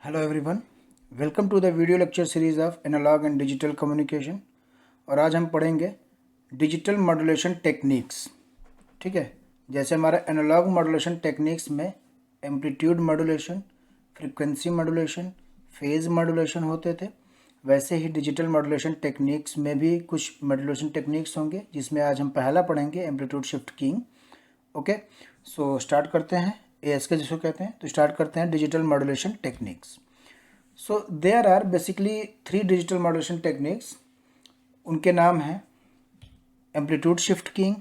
Hello everyone, welcome to the video lecture series of analogue and digital communication. और आज हम पढ़ेंगे digital modulation techniques. ठीक है, जैसे हमारा एनालॉग मॉड्यूलेशन टेक्निक्स में amplitude modulation, frequency modulation, phase modulation होते थे, वैसे ही डिजिटल मॉड्यूलेशन टेक्निक्स में भी कुछ मॉड्यूलेशन टेक्निक्स होंगे, जिसमें आज हम पहला पढ़ेंगे amplitude shift keying. Okay, so start करते हैं। ASK जिसको कहते हैं, तो स्टार्ट करते हैं digital modulation techniques. So there are basically 3 digital modulation techniques. उनके नाम हैं amplitude shift keying,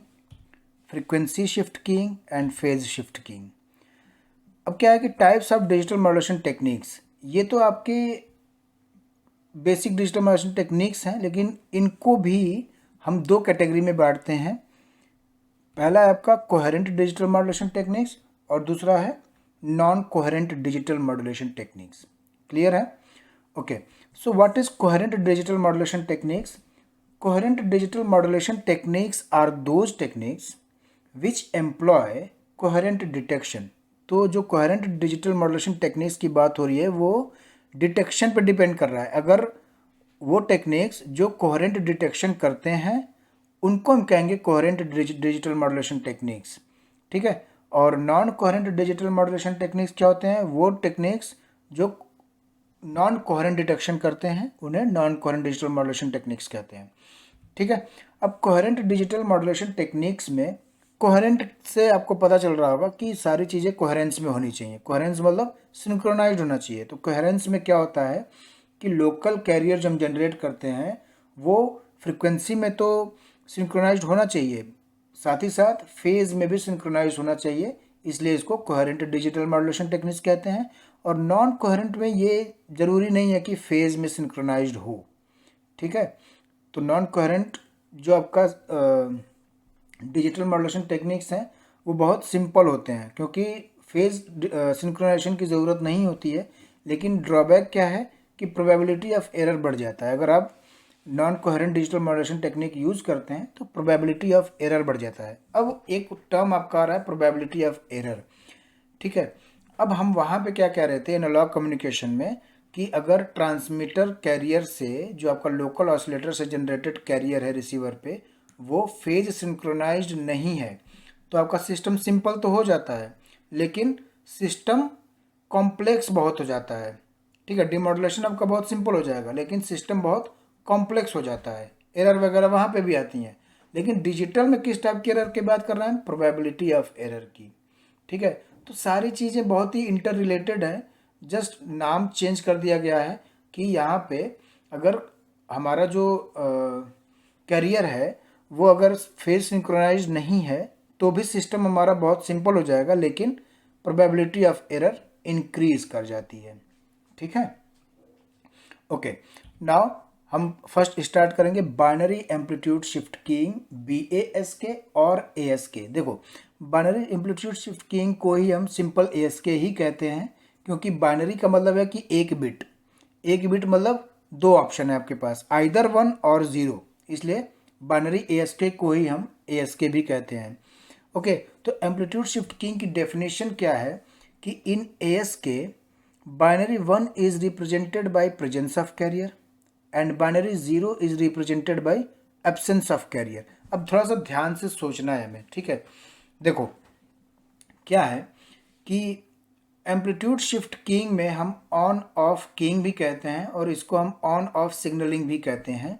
frequency shift keying and phase shift keying. अब क्या है कि types of digital modulation techniques, ये तो आपके बेसिक डिजिटल मॉड्यूलेशन टेक्निक्स हैं, लेकिन इनको भी हम 2 कैटेगरी में बांटते हैं। पहला है आपका कोहेरेंट डिजिटल मॉड्यूलेशन टेक्निक्स और दूसरा है non coherent digital modulation techniques. Clear है? Okay, so what is coherent digital modulation techniques? Coherent digital modulation techniques are those techniques which employ coherent detection. तो जो कोहेरेंट डिजिटल मॉड्यूलेशन टेक्निक्स की बात हो रही है वो डिटेक्शन पर डिपेंड कर रहा है। अगर वो टेक्निक्स जो कोहेरेंट डिटेक्शन करते हैं उनको हम कहेंगे कोहेरेंट डिजिटल मॉड्यूलेशन टेक्निक्स। ठीक है, और non coherent digital modulation techniques क्या होते हैं? वो टेक्निक्स जो नॉन कोहेरेंट डिटेक्शन करते हैं उन्हें non coherent digital modulation techniques कहते हैं। ठीक है, अब कोहेरेंट डिजिटल मॉड्यूलेशन टेक्निक्स में कोहेरेंट से आपको पता चल रहा होगा कि सारी चीज़ें कोहेरेंस में होनी चाहिए। कोहेरेंस मतलब सिंक्रोनाइज्ड होना चाहिए। तो कोहेरेंस में क्या होता है कि लोकल कैरियर जो हम जनरेट करते हैं वो फ्रिक्वेंसी में तो सिंक्रोनाइज्ड होना चाहिए, साथ ही साथ फेज में भी सिंक्रोनाइज होना चाहिए, इसलिए इसको कोहेरेंट डिजिटल मॉड्यूलेशन टेक्निक्स कहते हैं। और नॉन कोहेरेंट में ये ज़रूरी नहीं है कि फेज में सिंक्रोनाइज्ड हो। ठीक है, तो नॉन कोहेरेंट जो आपका डिजिटल मॉड्यूलेशन टेक्निक्स हैं वो बहुत सिंपल होते हैं, क्योंकि फेज सिंक्रोनाइजेशन की ज़रूरत नहीं होती है। लेकिन ड्रॉबैक क्या है कि प्रोबेबिलिटी ऑफ एरर बढ़ जाता है। अगर आप non coherent digital modulation technique use करते हैं तो प्रोबेबिलिटी ऑफ एरर बढ़ जाता है। अब एक टर्म आपका आ रहा है प्रोबेबिलिटी ऑफ एरर। ठीक है, अब हम वहाँ पे क्या कह रहे थे एनालॉग कम्युनिकेशन में कि अगर ट्रांसमीटर कैरियर से जो आपका लोकल ऑसिलेटर से जनरेटेड कैरियर है रिसीवर पे वो फेज सिंक्रोनाइज्ड नहीं है तो आपका सिस्टम सिंपल तो हो जाता है, लेकिन सिस्टम कॉम्प्लेक्स बहुत हो जाता है। ठीक है, डिमॉड्यूलेशन आपका बहुत सिंपल हो जाएगा, लेकिन सिस्टम बहुत कॉम्प्लेक्स हो जाता है। एरर वगैरह वहाँ पे भी आती हैं। लेकिन डिजिटल में किस टाइप की एरर की बात कर रहे हैं? प्रोबेबिलिटी ऑफ एरर की। ठीक है, तो सारी चीज़ें बहुत ही इंटर रिलेटेड हैं, जस्ट नाम चेंज कर दिया गया है कि यहाँ पे अगर हमारा जो कैरियर है वो अगर फेज सिंक्रोनाइज नहीं है तो भी सिस्टम हमारा बहुत सिंपल हो जाएगा, लेकिन प्रोबेबिलिटी ऑफ एरर इंक्रीज कर जाती है। ठीक है, ओके, नाउ हम फर्स्ट स्टार्ट करेंगे binary amplitude shift keying, BASK और ASK। देखो, बाइनरी एम्पलीट्यूड शिफ्ट कीइंग को ही हम सिंपल ASK ही कहते हैं, क्योंकि बाइनरी का मतलब है कि एक बिट मतलब 2 ऑप्शन है आपके पास, आइदर 1 और 0, इसलिए बाइनरी ASK को ही हम ASK भी कहते हैं। ओके, तो एम्पलीट्यूड शिफ्ट कीइंग की डेफिनेशन क्या है कि in ASK binary 1 is represented by presence of carrier and binary 0 is represented by absence of carrier। अब थोड़ा सा ध्यान से सोचना है हमें। ठीक है, देखो क्या है कि एम्पलीट्यूड शिफ्ट कीइंग में हम ऑन ऑफ कीइंग भी कहते हैं और इसको हम ऑन ऑफ सिग्नलिंग भी कहते हैं।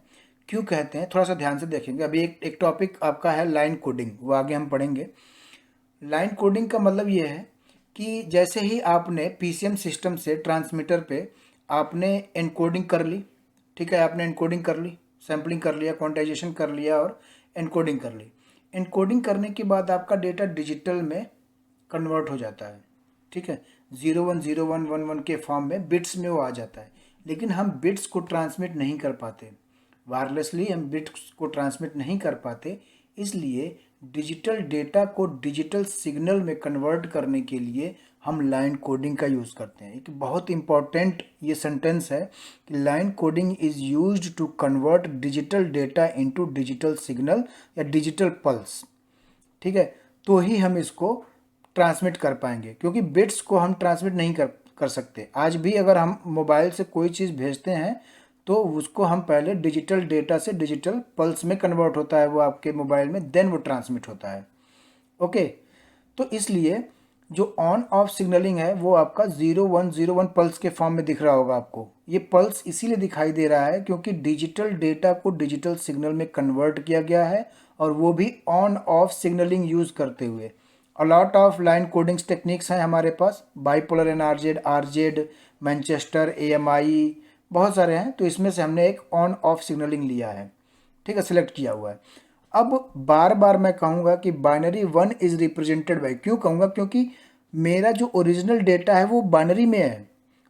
क्यों कहते हैं थोड़ा सा ध्यान से देखेंगे। अभी एक टॉपिक आपका है लाइन कोडिंग, वो आगे हम पढ़ेंगे। लाइन कोडिंग का मतलब ये है कि जैसे ही आपने PCM सिस्टम से ट्रांसमीटर पे आपने एनकोडिंग कर ली। ठीक है, आपने एनकोडिंग कर ली, सैम्पलिंग कर लिया, क्वांटाइजेशन कर लिया और एनकोडिंग कर ली। एनकोडिंग करने के बाद आपका डेटा डिजिटल में कन्वर्ट हो जाता है। ठीक है, 010111 के फॉर्म में बिट्स में वो आ जाता है, लेकिन हम बिट्स को ट्रांसमिट नहीं कर पाते। वायरलेसली हम बिट्स को ट्रांसमिट नहीं कर पाते, इसलिए डिजिटल डेटा को डिजिटल सिग्नल में कन्वर्ट करने के लिए हम लाइन कोडिंग का यूज़ करते हैं। एक बहुत इंपॉर्टेंट ये सेंटेंस है कि line coding is used to convert digital data into digital signal या डिजिटल पल्स। ठीक है, तो ही हम इसको ट्रांसमिट कर पाएंगे, क्योंकि बिट्स को हम ट्रांसमिट नहीं कर कर सकते। आज भी अगर हम मोबाइल से कोई चीज़ भेजते हैं तो उसको हम पहले डिजिटल डेटा से डिजिटल पल्स में कन्वर्ट होता है वो आपके मोबाइल में, देन वो ट्रांसमिट होता है। ओके, तो इसलिए जो ऑन ऑफ सिग्नलिंग है वो आपका 0101 पल्स के फॉर्म में दिख रहा होगा आपको। ये पल्स इसीलिए दिखाई दे रहा है क्योंकि डिजिटल डेटा को डिजिटल सिग्नल में कन्वर्ट किया गया है, और वो भी ऑन ऑफ सिग्नलिंग यूज़ करते हुए। A lot of line codings techniques हैं हमारे पास, bipolar NRZ, RZ, Manchester, AMI, बहुत सारे हैं। तो इसमें से हमने एक ऑन ऑफ सिग्नलिंग लिया है, ठीक है, सिलेक्ट किया हुआ है। अब बार बार मैं कहूँगा कि बाइनरी 1 इज़ रिप्रेजेंटेड बाई, क्यों कहूँगा, क्योंकि मेरा जो ओरिजिनल डेटा है वो बाइनरी में है,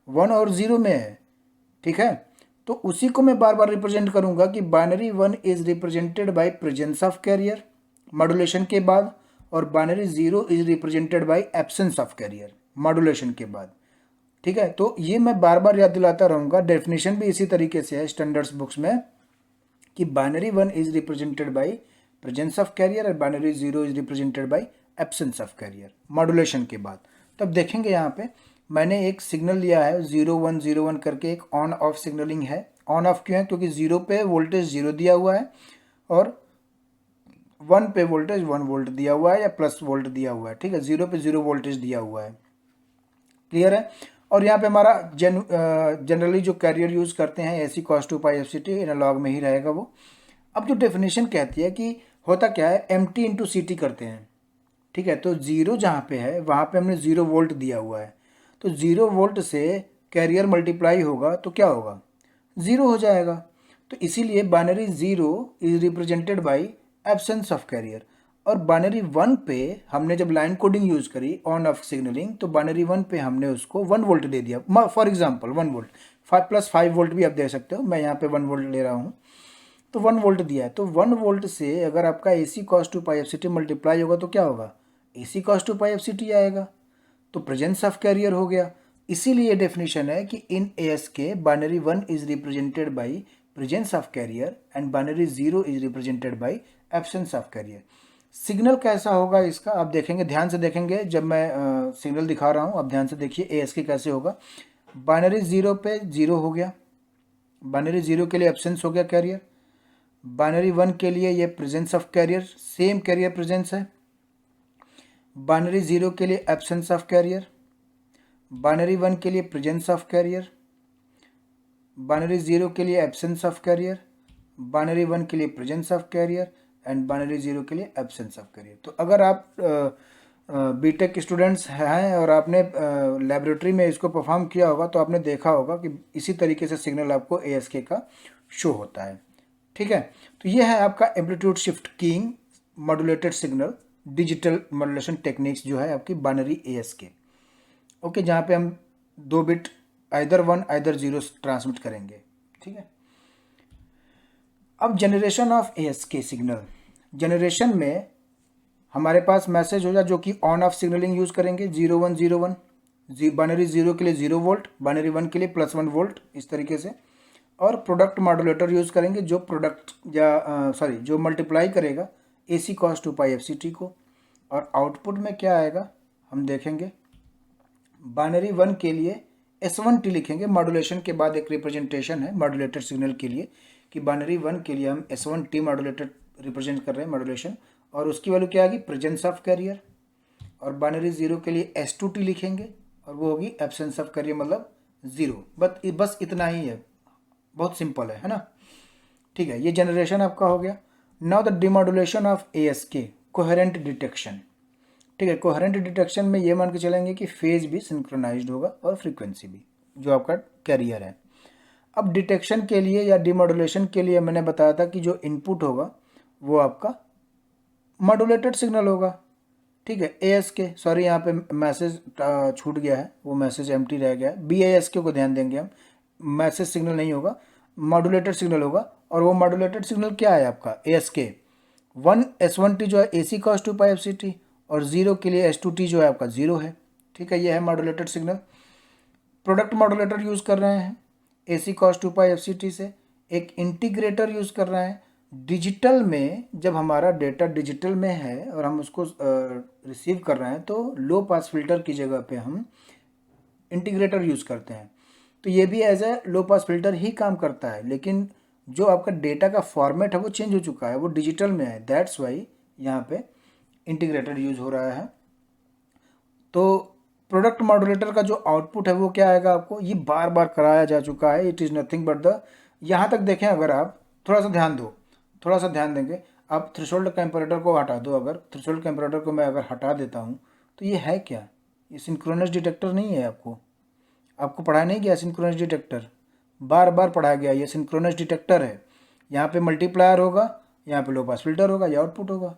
1 और 0 में है, ठीक है। तो उसी को मैं बार बार रिप्रेजेंट करूँगा कि binary 1 is represented by presence of carrier modulation के बाद, और binary 0 is represented by absence of carrier modulation के बाद, ठीक है। तो ये मैं बार बार याद दिलाता रहूँगा। डेफिनेशन भी इसी तरीके से है स्टैंडर्ड्स बुक्स में कि binary 1 is represented by presence of carrier और binary 0 is represented by absence of carrier modulation के बाद। तब देखेंगे यहाँ पे मैंने एक सिग्नल लिया है 0101 करके, एक ऑन ऑफ सिग्नलिंग है। ऑन ऑफ क्यों है, क्योंकि 0 पे वोल्टेज 0 दिया हुआ है और 1 पे वोल्टेज 1 वोल्ट दिया हुआ है या प्लस वोल्ट दिया हुआ है, ठीक है। 0 पे 0 वोल्टेज दिया हुआ है, क्लियर है। और यहाँ पे हमारा जनरली जो कैरियर यूज़ करते हैं AC cos 2 pi FCT analogue में ही रहेगा वो। अब जो डेफिनेशन कहती है कि होता क्या है, MT इंटू CT करते हैं, ठीक है। तो 0 जहाँ पे है वहाँ पे हमने 0 वोल्ट दिया हुआ है, तो 0 वोल्ट से कैरियर मल्टीप्लाई होगा तो क्या होगा, 0 हो जाएगा। तो इसीलिए binary 0 is represented by absence of carrier. और बाइनरी 1 पे हमने जब लाइन कोडिंग यूज़ करी ऑन ऑफ सिग्नलिंग, तो बाइनरी 1 पे हमने उसको 1 वोल्ट दे दिया, फॉर एग्जांपल 1 वोल्ट, 5 + 5 वोल्ट भी आप दे सकते हो, मैं यहाँ पे 1 वोल्ट ले रहा हूँ, तो 1 वोल्ट दिया है। तो 1 वोल्ट से अगर आपका AC cos 2 pi FCT multiply होगा तो क्या होगा, AC cos 2 pi FCT आएगा, तो प्रेजेंस ऑफ कैरियर हो गया। इसीलिए डेफिनेशन है कि in ASK binary 1 is represented by presence of carrier and binary 0 is represented by absence of carrier. Signal कैसा होगा इसका आप देखेंगे, ध्यान से देखेंगे, जब मैं सिग्नल दिखा रहा हूँ आप ध्यान से देखिए ASK कैसे होगा। बाइनरी 0 पे 0 हो गया, बाइनरी 0 के लिए एब्सेंस हो गया कैरियर, बाइनरी 1 के लिए ये presence of carrier, same carrier presence है, बाइनरी 0 के लिए एब्सेंस ऑफ कैरियर, बाइनरी 1 के लिए प्रेजेंस ऑफ कैरियर, बाइनरी 0 के लिए एब्सेंस ऑफ कैरियर, बाइनरी 1 के लिए presence of carrier and binary 0 के लिए एब्सेंस ऑफ कैरियर। तो अगर आप बीटेक स्टूडेंट्स हैं और आपने लेबोरेटरी में इसको परफॉर्म किया होगा तो आपने देखा होगा कि इसी तरीके से सिग्नल आपको ASK का शो होता है, ठीक है। तो ये है आपका amplitude shift keying modulated signal digital modulation techniques जो है आपकी बाइनरी ASK, ओके, जहाँ पे हम 2 बिट आइदर 1 आइदर 0 ट्रांसमिट करेंगे, ठीक है। अब generation of ASK signal, generation में हमारे पास मैसेज होगा जो कि ऑन ऑफ सिग्नलिंग यूज़ करेंगे 0101, बाइनरी 0 के लिए 0 वोल्ट, बाइनरी 1 के लिए +1 वोल्ट, इस तरीके से। और प्रोडक्ट मॉड्यूलेटर यूज़ करेंगे जो प्रोडक्ट या जो मल्टीप्लाई करेगा AC cos 2 pi FCT को। और आउटपुट में क्या आएगा हम देखेंगे, बाइनरी 1 के लिए S1T लिखेंगे, मॉड्यूलेशन के बाद एक रिप्रेजेंटेशन है मॉड्यूलेटेड सिग्नल के लिए कि बाइनरी 1 के लिए हम S1T मॉड्यूलेटेड रिप्रेजेंट कर रहे हैं मॉड्यूलेशन, और उसकी वैल्यू क्या आएगी, प्रेजेंस ऑफ कैरियर। और बाइनरी 0 के लिए S2T लिखेंगे और वो होगी एब्सेंस ऑफ कैरियर, मतलब 0। बस इतना ही है, बहुत सिंपल है ना, ठीक है। ये जनरेशन आपका हो गया। Now the demodulation of ASK coherent detection, ठीक है। कोहेरेंट डिटेक्शन में ये मान के चलेंगे कि फेज भी सिंक्रोनाइज्ड होगा और फ्रीक्वेंसी भी, जो आपका कैरियर है। अब डिटेक्शन के लिए या डिमॉड्यूलेशन के लिए मैंने बताया था कि जो इनपुट होगा वो आपका मॉड्यूलेटेड सिग्नल होगा, ठीक है। ASK, सॉरी यहाँ पे मैसेज छूट गया है, वो मैसेज एम्प्टी रह गया है, BASK को ध्यान देंगे हम, मैसेज सिग्नल नहीं होगा, मॉड्यूलेटेड सिग्नल होगा। और वो मॉड्यूलेटेड सिग्नल क्या है आपका ASK 1 S1T जो है AC cos 2 pi FCT, और 0 के लिए S2T जो है आपका 0 है, ठीक है। ये है modulated signal. Product modulator use कर रहे हैं AC cos 2 pi FCT से, एक इंटीग्रेटर यूज़ कर रहे हैं डिजिटल में। जब हमारा डेटा डिजिटल में है और हम उसको रिसीव कर रहे हैं तो लो पास फिल्टर की जगह पे हम इंटीग्रेटर यूज़ करते हैं। तो ये भी as a low pass filter ही काम करता है, लेकिन जो आपका डेटा का फॉर्मेट है वो चेंज हो चुका है, वो डिजिटल में है, दैट्स वाई यहाँ पे इंटीग्रेटर यूज़ हो रहा है। तो प्रोडक्ट मॉड्यूलेटर का जो आउटपुट है वो क्या आएगा आपको, ये बार बार कराया जा चुका है, it is nothing but the, यहाँ तक देखें अगर आप थोड़ा सा ध्यान दो, थोड़ा सा ध्यान देंगे, आप थ्रेशोल्ड कंपैरेटर को हटा दो, अगर थ्रेशोल्ड कंपैरेटर को मैं अगर हटा देता हूँ तो ये है क्या, ये सिंक्रोनस डिटेक्टर नहीं है। आपको पढ़ाया नहीं गया सिंक्रोनस डिटेक्टर, बार बार पढ़ाया गया, ये सिंक्रोनस डिटेक्टर है। यहाँ पे मल्टीप्लायर होगा, यहाँ पे लो पास फिल्टर होगा, ये आउटपुट होगा।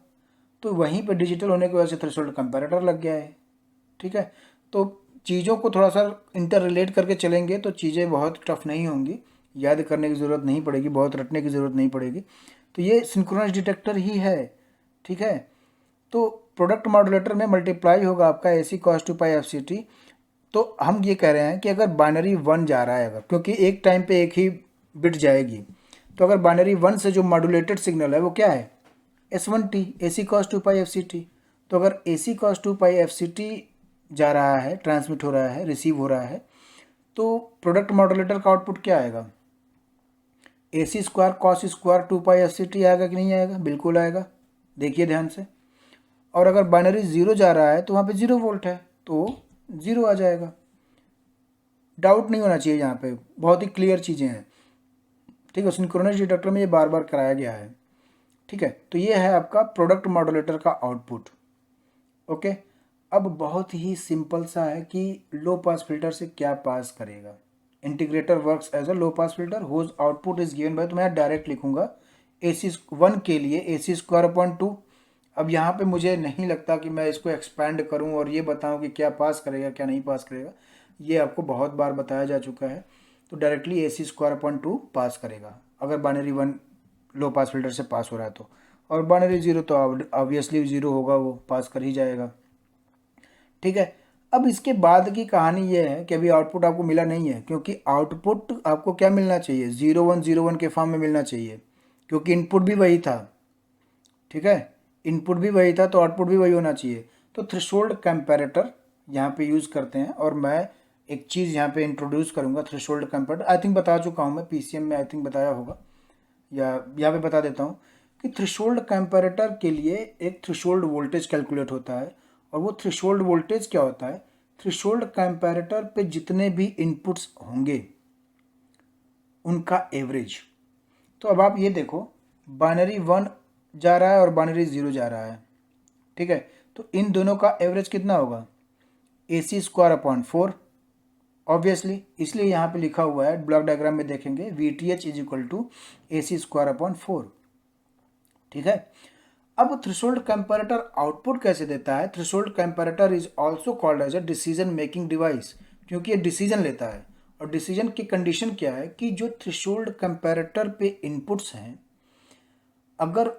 तो वहीं पे डिजिटल होने की वजह से थ्रेशोल्ड कंपैरेटर लग गया है। ठीक है, तो चीज़ों को थोड़ा सा इंटर रिलेट करके चलेंगे तो चीज़ें बहुत टफ नहीं होंगी, याद करने की ज़रूरत नहीं पड़ेगी, बहुत रटने की ज़रूरत नहीं पड़ेगी। तो ये सिंक्रोनस डिटेक्टर ही है। ठीक है, तो प्रोडक्ट मॉड्यूलेटर में मल्टीप्लाई होगा आपका AC cos 2 पाई FCT। तो हम ये कह रहे हैं कि अगर बाइनरी 1 जा रहा है, अगर क्योंकि एक टाइम पे एक ही बिट जाएगी, तो अगर बाइनरी 1 से जो मॉड्यूलेटेड सिग्नल है वो क्या है, S1T AC cos 2 pi FCT। तो अगर AC cos 2 पाई FCT जा रहा है, ट्रांसमिट हो रहा है, रिसीव हो रहा है, तो प्रोडक्ट मॉड्यूलेटर का आउटपुट क्या आएगा, AC square cos square 2 pi FCT आएगा कि नहीं आएगा, बिल्कुल आएगा, देखिए ध्यान से। और अगर बाइनरी 0 जा रहा है तो वहाँ पे 0 वोल्ट है तो 0 आ जाएगा। डाउट नहीं होना चाहिए, यहाँ पे बहुत ही क्लियर चीज़ें हैं। ठीक है, सिंक्रोनस डिटेक्टर में ये बार बार कराया गया है। ठीक है, तो ये है आपका प्रोडक्ट मॉड्यूलेटर का आउटपुट। ओके, अब बहुत ही सिंपल सा है कि लो पास फिल्टर से क्या पास करेगा। Integrator works as a low pass filter whose output is given by, तो मैं डायरेक्ट लिखूंगा AC1 के लिए AC स्क्वायर अपॉन 2। अब यहाँ पे मुझे नहीं लगता कि मैं इसको एक्सपैंड करूँ और ये बताऊँ कि क्या पास करेगा क्या नहीं पास करेगा, ये आपको बहुत बार बताया जा चुका है। तो डायरेक्टली AC स्क्वायर अपॉन 2 पास करेगा अगर बाइनरी 1 लो पास फिल्टर से पास हो रहा है तो, और बाइनरी 0 तो ऑब्वियसली 0 होगा, वो पास कर ही जाएगा। ठीक है, अब इसके बाद की कहानी ये है कि अभी आउटपुट आपको मिला नहीं है, क्योंकि आउटपुट आपको क्या मिलना चाहिए, 0101 के फॉर्म में मिलना चाहिए, क्योंकि इनपुट भी वही था। ठीक है, इनपुट भी वही था तो आउटपुट भी वही होना चाहिए। तो थ्रेशोल्ड कंपैरेटर यहाँ पे यूज़ करते हैं, और मैं एक चीज़ यहाँ पे इंट्रोड्यूस करूँगा, थ्रेशोल्ड कंपैरेटर। आई थिंक बता चुका हूँ मैं, PCM में आई थिंक बताया होगा, या यहाँ पे बता देता हूँ कि थ्रेशोल्ड कंपैरेटर के लिए एक थ्रेशोल्ड वोल्टेज कैलकुलेट होता है। और वो थ्रेशोल्ड वोल्टेज क्या होता है, थ्रेशोल्ड कंपैरेटर पे जितने भी इनपुट्स होंगे उनका एवरेज। तो अब आप ये देखो, बाइनरी 1 जा रहा है और बाइनरी 0 जा रहा है। ठीक है, तो इन दोनों का एवरेज कितना होगा, AC स्क्वायर अपॉन 4 ऑब्वियसली, इसलिए यहाँ पे लिखा हुआ है, ब्लॉक डायग्राम में देखेंगे, VTH is equal to AC square upon 4। ठीक है, अब थ्रेशोल्ड कंपैरेटर आउटपुट कैसे देता है, threshold comparator is also called as a decision making device, क्योंकि ये डिसीजन लेता है। और डिसीजन की कंडीशन क्या है कि जो थ्रेशोल्ड कंपैरेटर पे इनपुट्स हैं, अगर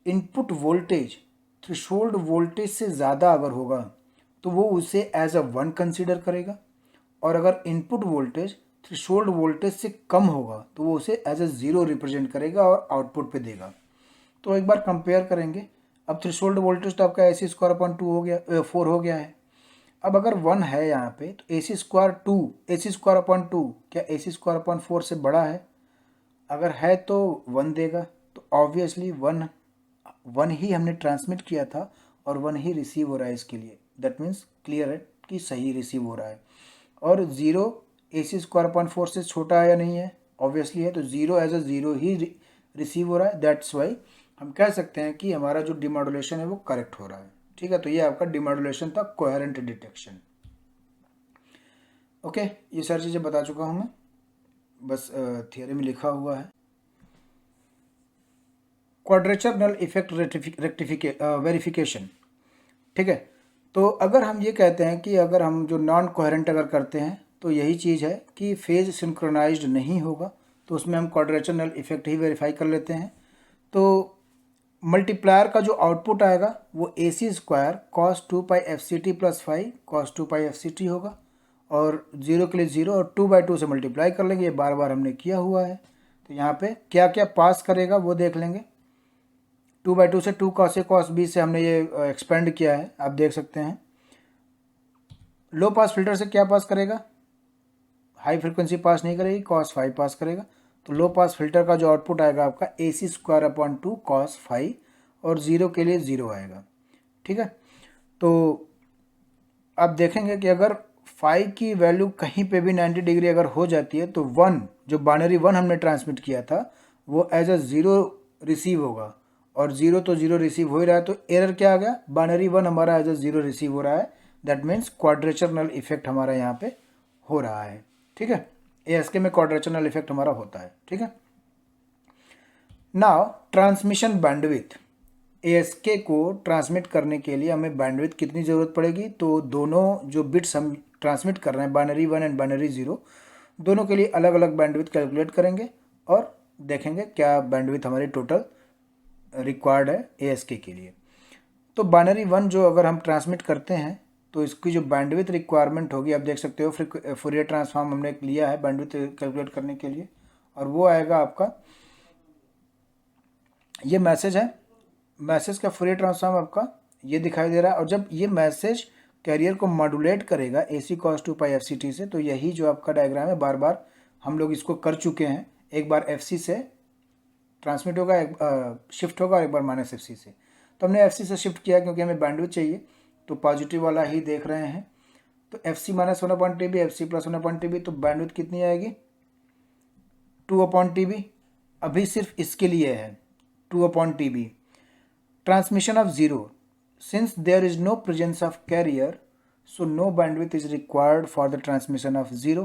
इनपुट वोल्टेज थ्रेशोल्ड वोल्टेज से ज़्यादा अगर होगा तो वो उसे एज अ 1 कंसीडर करेगा, और अगर इनपुट वोल्टेज थ्रेशोल्ड वोल्टेज से कम होगा तो वो उसे एज अ 0 रिप्रेजेंट करेगा और आउटपुट पे देगा। तो एक बार कंपेयर करेंगे। अब थ्रेशोल्ड वोल्टेज तो आपका AC स्क्वायर अपॉन 2 हो गया, 4 हो गया है। अब अगर 1 है यहाँ पे तो AC स्क्वायर अपॉन 2 क्या AC स्क्वायर अपॉन 4 से बड़ा है, अगर है तो 1 देगा। तो ऑब्वियसली 1 ही हमने ट्रांसमिट किया था और 1 ही रिसीव हो रहा है इसके लिए, दैट मीन्स क्लियर है कि सही रिसीव हो रहा है। और 0 AC स्क्वायर अपॉन 4 से छोटा है या नहीं है, ऑब्वियसली है, तो 0 एज अ 0 ही रिसीव हो रहा है, दैट्स वाई हम कह सकते हैं कि हमारा जो डिमॉड्यूलेशन है वो करेक्ट हो रहा है। ठीक है, तो ये आपका डिमॉड्यूलेशन था, कोहेरेंट डिटेक्शन। ओके, ये सारी चीज़ें बता चुका हूँ मैं, बस थियरी में लिखा हुआ है। Quadrature null effect verification. ठीक है, तो अगर हम ये कहते हैं कि अगर हम जो नॉन कोहेरेंट अगर करते हैं तो यही चीज़ है कि फेज सिंक्रोनाइज्ड नहीं होगा, तो उसमें हम क्वाड्रेचर नल इफेक्ट ही वेरीफाई कर लेते हैं। तो मल्टीप्लायर का जो आउटपुट आएगा वो AC square cos 2 pi FCT plus 5 cos 2 pi FCT होगा, और 0 के लिए 0 और 2/2 से मल्टीप्लाई कर लेंगे, ये बार बार हमने किया हुआ है। तो यहाँ पे क्या क्या पास करेगा वो देख लेंगे। 2/2 से 2 cos A cos B से हमने ये एक्सपेंड किया है, आप देख सकते हैं। लो पास फिल्टर से क्या पास करेगा, हाई फ्रिक्वेंसी पास नहीं करेगी, cos फाई पास करेगा। तो लो पास फिल्टर का जो आउटपुट आएगा आपका AC² cos फाई, और ज़ीरो के लिए ज़ीरो आएगा। ठीक है, तो आप देखेंगे कि अगर फाई की वैल्यू कहीं पे भी 90 डिग्री अगर हो जाती है तो वन, जो बाइनरी वन हमने ट्रांसमिट किया था, वो एज अ ज़ीरो रिसीव होगा, और ज़ीरो तो ज़ीरो रिसीव हो ही रहा है, तो एरर क्या आ गया, बाइनरी वन हमारा एज अ ज़ीरो रिसीव हो रहा है। That means quadrature null effect हमारा यहाँ पे हो रहा है। ठीक है, ASK में क्वाड्रेचर नल इफेक्ट हमारा होता है। ठीक है, नाउ ट्रांसमिशन बैंडविथ, ASK को ट्रांसमिट करने के लिए हमें बैंडविथ कितनी ज़रूरत पड़ेगी, तो दोनों जो बिट्स हम ट्रांसमिट कर रहे हैं, binary one and binary zero, दोनों के लिए अलग अलग बैंडविथ कैलकुलेट करेंगे और देखेंगे क्या बैंडविथ हमारी टोटल रिक्वायर्ड है ASK के लिए। तो बाइनरी वन जो अगर हम ट्रांसमिट करते हैं तो इसकी जो बैंडविथ रिक्वायरमेंट होगी, आप देख सकते हो फूरियर ट्रांसफॉर्म हमने लिया है बैंडविथ कैलकुलेट करने के लिए, और वो आएगा आपका, ये मैसेज है, मैसेज का फूरियर ट्रांसफॉर्म आपका ये दिखाई दे रहा है। और जब ये मैसेज कैरियर को मॉड्यूलेट करेगा AC cos 2π FCT से, तो यही जो आपका डायग्राम है, बार बार हम लोग इसको कर चुके हैं। एक बार FC से ट्रांसमिट होगा, एक शिफ्ट होगा, और एक बार -FC से। तो हमने FC से शिफ्ट किया क्योंकि हमें बैंडविड्थ चाहिए, तो पॉजिटिव वाला ही देख रहे हैं। तो FC -1/TB, FC +1/TB, तो बैंडविड्थ कितनी आएगी, 2/TB। अभी सिर्फ इसके लिए है 2/TB। Transmission of zero, since there is no presence of carrier, so no bandwidth is required for the transmission of zero.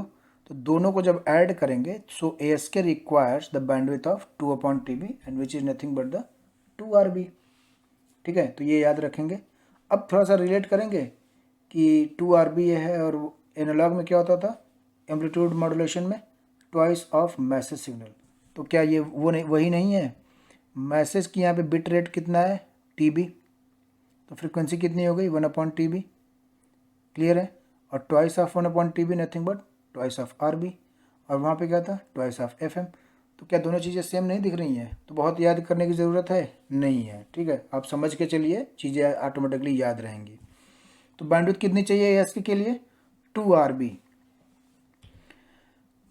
तो दोनों को जब ऐड करेंगे, so ASK requires the bandwidth of 2/TB and which is nothing but the 2RB। ठीक है, तो ये याद रखेंगे। अब थोड़ा सा रिलेट करेंगे कि 2RB ये है, और एनालॉग में क्या होता था, एम्पलीट्यूड मॉड्यूलेशन में ट्वाइस ऑफ मैसेज सिग्नल। तो क्या ये वो नहीं, वही नहीं है, मैसेज की यहाँ पे बिट रेट कितना है, TB, तो फ्रीक्वेंसी कितनी हो गई, 1/TB। क्लियर है, और twice of 1/TB nothing but twice of RB, और वहाँ पे क्या था, ट्वाइस ऑफ FM। तो क्या दोनों चीज़ें सेम नहीं दिख रही हैं, तो बहुत याद करने की ज़रूरत है नहीं है। ठीक है, आप समझ के चलिए, चीज़ें ऑटोमेटिकली याद रहेंगी। तो बैंडविड्थ कितनी चाहिए ASK के लिए, 2RB।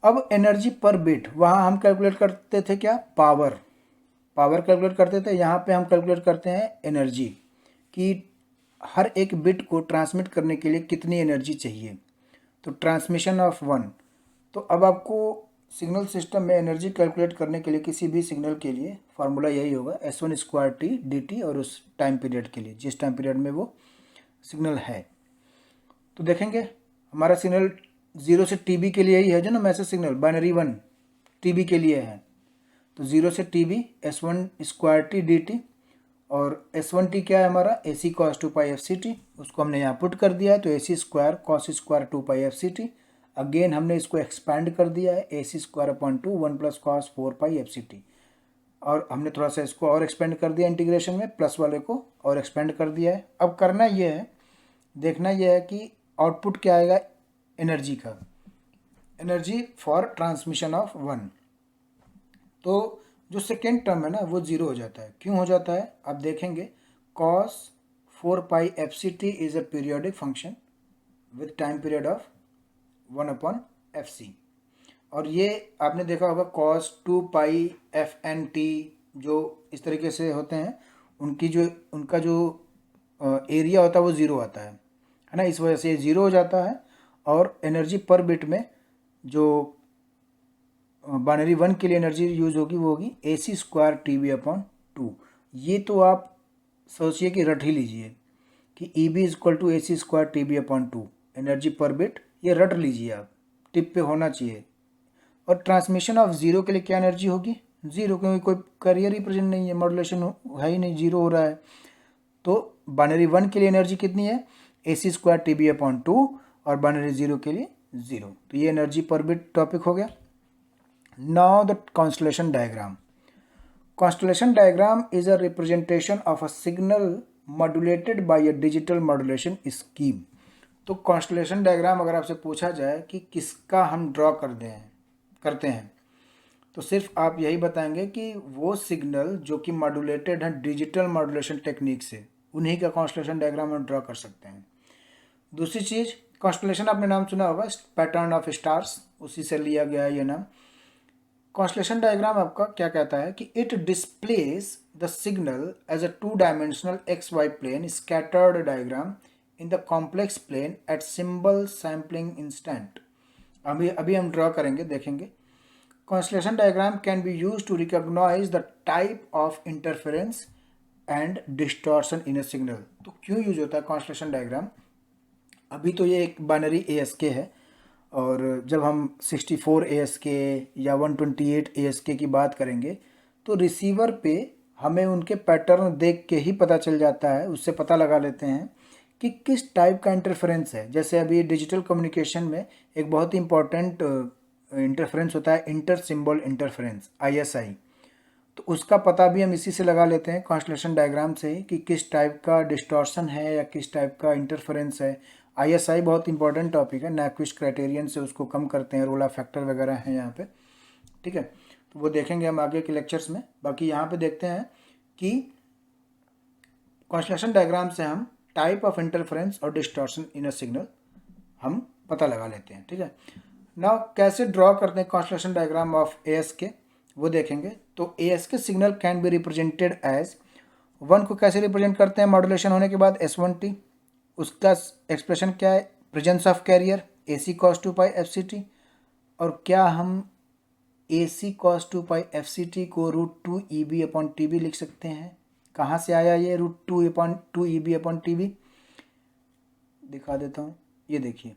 अब एनर्जी पर बिट, वहाँ हम कैलकुलेट करते थे क्या, पावर कैलकुलेट करते थे। यहाँ पे हम कैलकुलेट करते हैं एनर्जी, कि हर एक बिट को ट्रांसमिट करने के लिए कितनी एनर्जी चाहिए। तो ट्रांसमिशन ऑफ वन, तो अब आपको सिग्नल सिस्टम में एनर्जी कैलकुलेट करने के लिए किसी भी सिग्नल के लिए फार्मूला यही होगा, S1² dt, और उस टाइम पीरियड के लिए जिस टाइम पीरियड में वो सिग्नल है। तो देखेंगे हमारा सिग्नल 0 से TB के लिए ही है, जो ना message signal binary one TB के लिए है। तो 0 से TB S1² dt, और S1t क्या है हमारा, AC cos 2π FCT, उसको हमने यहाँ पुट कर दिया है, तो AC² cos² 2π FCT। अगेन हमने इसको एक्सपैंड कर दिया है, AC²/2 1 + cos 4π FCT, और हमने थोड़ा सा इसको और एक्सपेंड कर दिया इंटीग्रेशन में, प्लस वाले को और एक्सपेंड कर दिया है। अब करना ये है, देखना ये है कि आउटपुट क्या आएगा एनर्जी का, energy for transmission of one. तो जो सेकेंड टर्म है ना, वो ज़ीरो हो जाता है। क्यों हो जाता है, आप देखेंगे, cos 4π FCT is a periodic function with time period of 1/FC। और ये आपने देखा होगा cos 2π FNT, जो इस तरीके से होते हैं, उनका जो एरिया होता है वो ज़ीरो आता है ना, इस वजह से ये ज़ीरो हो जाता है। और एनर्जी पर बिट में जो बाइनरी वन के लिए एनर्जी यूज होगी वो होगी AC² TB/2। ये तो आप सोचिए कि रट ही लीजिए कि EB = AC² TB/2, एनर्जी पर बिट, ये रट लीजिए आप, टिप पे होना चाहिए। और ट्रांसमिशन ऑफ ज़ीरो के लिए क्या एनर्जी होगी, ज़ीरो, क्योंकि कोई कैरियर ही प्रेजेंट नहीं है, मॉड्यूलेशन है ही नहीं, ज़ीरो हो रहा है। तो बाइनरी वन के लिए एनर्जी कितनी है, AC² TB/2, और बाइनरी ज़ीरो के लिए ज़ीरो। तो ये एनर्जी पर बिट टॉपिक हो गया। Now the constellation diagram. Constellation diagram is a representation of a signal modulated by a digital modulation scheme. तो constellation diagram अगर आपसे पूछा जाए कि किसका हम ड्रॉ करते हैं, तो सिर्फ आप यही बताएंगे कि वो सिग्नल जो कि मॉड्यूलेटेड है डिजिटल मॉड्यूलेशन टेक्निक से, उन्हीं का कॉन्स्टलेशन डायग्राम हम ड्रॉ कर सकते हैं। दूसरी चीज़, कॉन्स्टलेशन आपने नाम सुना होगा, पैटर्न ऑफ स्टार्स, उसी से लिया गया है ये नाम। कॉन्स्टलेशन डायग्राम आपका क्या कहता है कि it displace the signal as a 2 dimensional XY plane scattered diagram in the complex plane at symbol sampling instant. अभी हम ड्रॉ करेंगे, देखेंगे। Constellation diagram can be use to recognise the type of interference and distortion in a signal. तो क्यों use होता है constellation diagram? अभी तो ये एक बाइनरी ASK है, और जब हम 64 ASK या 128 ASK की बात करेंगे तो रिसीवर पे हमें उनके पैटर्न देख के ही पता चल जाता है, उससे पता लगा लेते हैं कि किस टाइप का इंटरफेरेंस है। जैसे अभी डिजिटल कम्युनिकेशन में एक बहुत ही इंपॉर्टेंट इंटरफेरेंस होता है इंटर सिंबल इंटरफेरेंस, ISI। तो उसका पता भी हम इसी से लगा लेते हैं, कॉन्स्टलेशन डायग्राम से ही, कि किस टाइप का डिस्टॉर्शन है या किस टाइप का इंटरफेरेंस है। ISI बहुत इंपॉर्टेंट टॉपिक है, नैक्विस्ट क्राइटेरियन से उसको कम करते हैं, रोला फैक्टर वगैरह हैं यहाँ पे, ठीक है। तो वो देखेंगे हम आगे के लेक्चर्स में। बाकी यहाँ पे देखते हैं कि कॉन्स्टलेशन डायग्राम से हम टाइप ऑफ इंटरफेरेंस और डिस्टॉर्शन इन अ सिग्नल हम पता लगा लेते हैं, ठीक है। नाउ कैसे ड्रॉ करते हैं कॉन्स्टलेशन डायग्राम ऑफ ASK, वो देखेंगे। तो ASK signal can be represented as, one को कैसे रिप्रेजेंट करते हैं मॉड्यूलेशन होने के बाद, S1T। उसका एक्सप्रेशन क्या है? Presence of carrier AC cos 2 pi FCT। और क्या हम AC cos 2 पाई FCT को √2 EB/TB लिख सकते हैं? कहाँ से आया ये √2 EB/TB? दिखा देता हूँ, ये देखिए,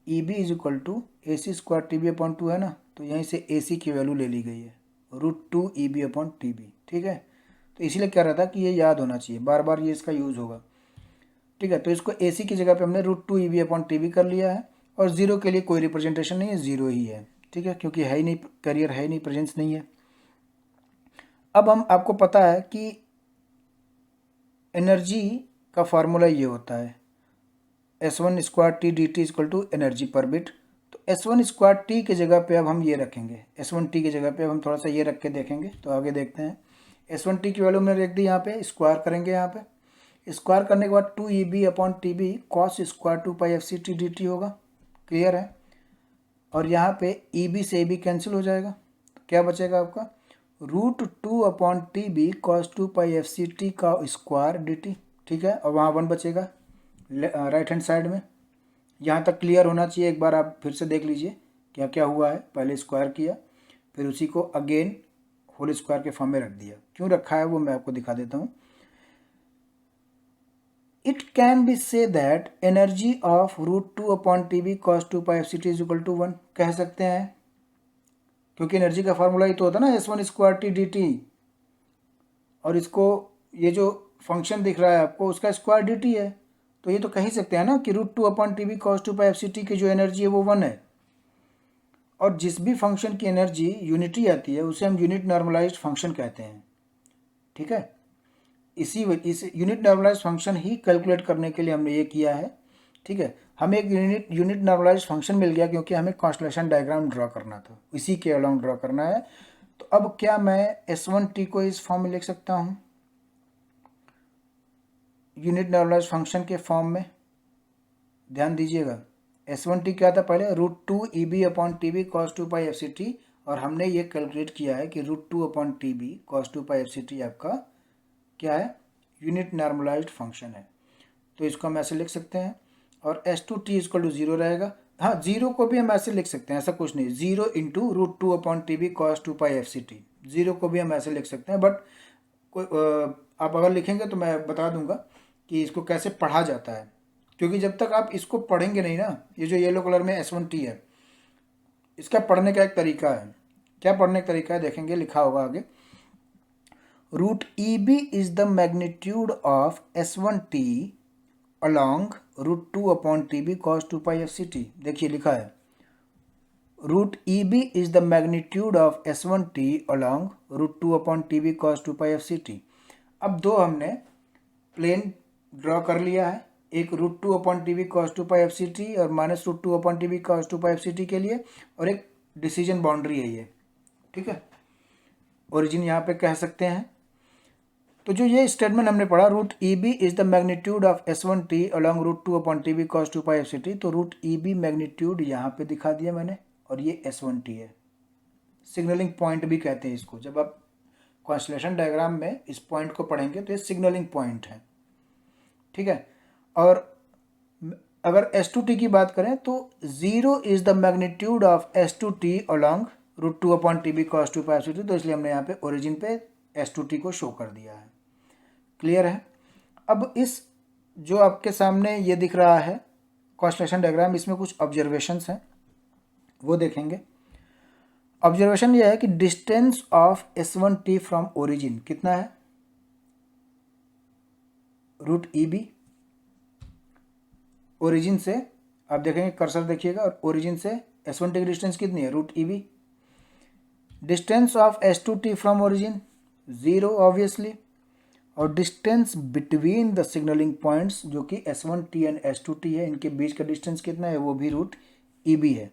EB = AC² TB/2 है ना, तो यहीं से AC की वैल्यू ले ली गई है, √2 EB/TB, ठीक है। तो इसीलिए कह रहा था कि ये याद होना चाहिए, बार बार ये इसका यूज़ होगा, ठीक है। तो इसको AC की जगह पे हमने √2 EB/TB कर लिया है, और ज़ीरो के लिए कोई रिप्रेजेंटेशन नहीं है, ज़ीरो ही है, ठीक है, क्योंकि है ही नहीं, कैरियर है ही नहीं, प्रेजेंस नहीं है। अब हम आपको पता है कि एनर्जी का फार्मूला ये होता है, S1² T/dt = एनर्जी पर बिट। तो S1² की जगह पे अब हम ये रखेंगे, S1T की जगह पे अब हम थोड़ा सा ये रख के देखेंगे, तो आगे देखते हैं। S1T की वैल्यू मैंने रख दी यहाँ पे, स्क्वायर करेंगे, यहाँ पे स्क्वायर करने के बाद 2 EB/TB cos² 2 pi FCT dt होगा, क्लियर है। और यहाँ पे EB से EB कैंसिल हो जाएगा, तो क्या बचेगा आपका, √2/TB cos 2 पाई FCT का स्क्वायर dt, ठीक है। और वहाँ 1 बचेगा राइट हैंड साइड में। यहाँ तक क्लियर होना चाहिए, एक बार आप फिर से देख लीजिए क्या क्या हुआ है। पहले स्क्वायर किया, फिर उसी को अगेन होल स्क्वायर के फॉर्म में रख दिया। क्यों रखा है वो मैं आपको दिखा देता हूँ। It can be say that energy of √2/TB cos 2 pi FCT = 1 कह सकते हैं, क्योंकि एनर्जी का फार्मूला ही तो होता है ना, S1² T dt, और इसको ये जो फंक्शन दिख रहा है आपको उसका स्क्वायर dt है, तो ये तो कह ही सकते हैं ना कि √2/TB cos 2 पाई FCT की जो एनर्जी है वो 1 है। और जिस भी फंक्शन की एनर्जी यूनिटी आती है उसे हम यूनिट नॉर्मलाइज्ड फंक्शन कहते हैं, ठीक है। इस यूनिट नॉर्मलाइज्ड फंक्शन ही कैलकुलेट करने के लिए हमने ये किया है, ठीक है। हमें एक यूनिट नॉर्मलाइज्ड फंक्शन मिल गया क्योंकि हमें कॉन्स्टलेशन डायग्राम ड्रॉ करना था, इसी के अलाउंग ड्रॉ करना है। तो अब क्या मैं S1T को इस फॉर्म में लिख सकता हूँ, यूनिट नॉर्मलाइज्ड फंक्शन के फॉर्म में? ध्यान दीजिएगा, S1T क्या था पहले, √2 EB/TB cos 2 पाई FCT, और हमने ये कैलकुलेट किया है कि √2/TB cos 2 पाई FCT आपका क्या है, यूनिट नॉर्मलाइज्ड फंक्शन है। तो इसको हम ऐसे लिख सकते हैं, और S2T = 0 रहेगा। हाँ, जीरो को भी हम ऐसे लिख सकते हैं, ऐसा कुछ नहीं, 0 × √2/TB cos 2 pi FCT, zero को भी हम ऐसे लिख सकते हैं। बट कोई आप अगर लिखेंगे तो मैं बता दूंगा कि इसको कैसे पढ़ा जाता है, क्योंकि जब तक आप इसको पढ़ेंगे नहीं ना, ये जो येलो कलर में S1T है, इसका पढ़ने का एक तरीका है। क्या पढ़ने का तरीका है देखेंगे, लिखा होगा आगे, √EB is the magnitude of S1T along √2/TB cos 2 pi FCT। देखिए लिखा है, √EB is the magnitude of S1T along √2/TB cos 2 pi FCT। अब दो हमने प्लेन ड्रॉ कर लिया है, एक √2/TB cos 2 पाई FCT और -√2/TB cos 2 पाई FCT के लिए, और एक डिसीजन बाउंड्री है ये, ठीक है। ओरिजिन यहाँ पे कह सकते हैं। तो जो ये स्टेटमेंट हमने पढ़ा, root E B is the magnitude of S1t along root 2 upon T B cos 2 pi FCT। तो रूट ई बी मैग्नीट्यूड यहाँ पे दिखा दिया मैंने, और ये S1t है, सिग्नलिंग पॉइंट भी कहते हैं इसको। जब आप कॉन्स्टलेशन डायग्राम में इस पॉइंट को पढ़ेंगे तो ये सिग्नलिंग पॉइंट है, ठीक है। और अगर S2t की बात करें तो 0 is the magnitude of S2t along root 2 upon T B cos 2 pi FCT। तो इसलिए हमने यहाँ पे ओरिजिन पे S2t को शो कर दिया है। क्लियर है। अब इस जो आपके सामने ये दिख रहा है कॉन्स्टलेशन डायग्राम, इसमें कुछ ऑब्जर्वेशंस हैं, वो देखेंगे। ऑब्जर्वेशन ये है कि distance of S1t from origin कितना है, रूट ई बी। ओरिजिन से आप देखेंगे, कर्सर देखिएगा, और ओरिजिन से S1t की डिस्टेंस कितनी है, root E B. Distance of S2t from origin 0 obviously, और distance between the signalling points जो कि S1t एंड S2t है, इनके बीच का डिस्टेंस कितना है, वो भी रूट ई बी है।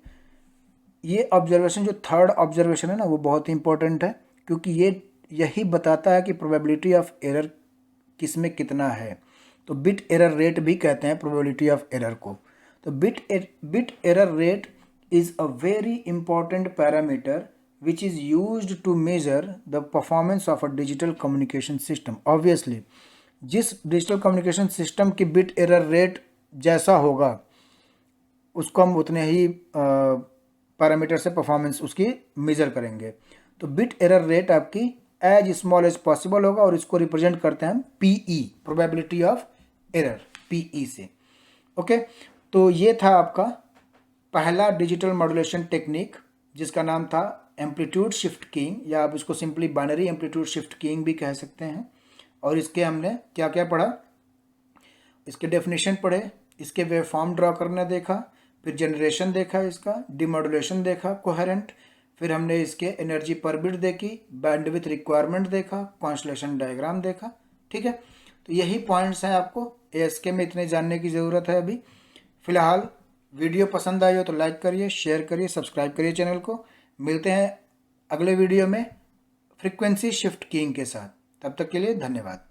ये ऑब्जर्वेशन जो थर्ड ऑब्जर्वेशन है ना, वो बहुत ही इंपॉर्टेंट है, क्योंकि ये यही बताता है कि प्रोबेबिलिटी ऑफ एरर किस में कितना है। तो बिट एरर रेट भी कहते हैं प्रोबेबिलिटी ऑफ एरर को। तो bit error rate is a very important parameter which is used to measure the performance of a digital communication system। Obviously जिस डिजिटल कम्युनिकेशन सिस्टम की बिट एरर रेट जैसा होगा उसको हम उतने ही पैरामीटर से परफॉर्मेंस उसकी मेजर करेंगे। तो बिट एरर रेट आपकी एज स्मॉल एज पॉसिबल होगा, और इसको रिप्रेजेंट करते हैं हम PE, probability of error, PE से। ओके, तो ये था आपका पहला डिजिटल मॉड्यूलेशन टेक्निक, जिसका नाम था एम्पलीट्यूड शिफ्ट कीइंग, या आप इसको simply binary amplitude shift keying भी कह सकते हैं। और इसके हमने क्या क्या पढ़ा, इसके डेफिनेशन पढ़े, इसके वेव फॉर्म ड्रॉ करना देखा, फिर जनरेशन देखा, इसका डिमॉड्यूलेशन देखा कोहेरेंट, फिर हमने इसके एनर्जी पर बिट देखी, बैंडविड्थ रिक्वायरमेंट देखा, कॉन्स्टलेशन डायग्राम देखा। ठीक है, तो यही पॉइंट्स हैं, आपको ASK में इतने जानने की ज़रूरत है अभी फ़िलहाल। वीडियो पसंद आई हो तो लाइक करिए, शेयर करिए, सब्सक्राइब करिए चैनल को। मिलते हैं अगले वीडियो में फ्रीक्वेंसी शिफ्ट कीइंग के साथ, तब तक के लिए धन्यवाद।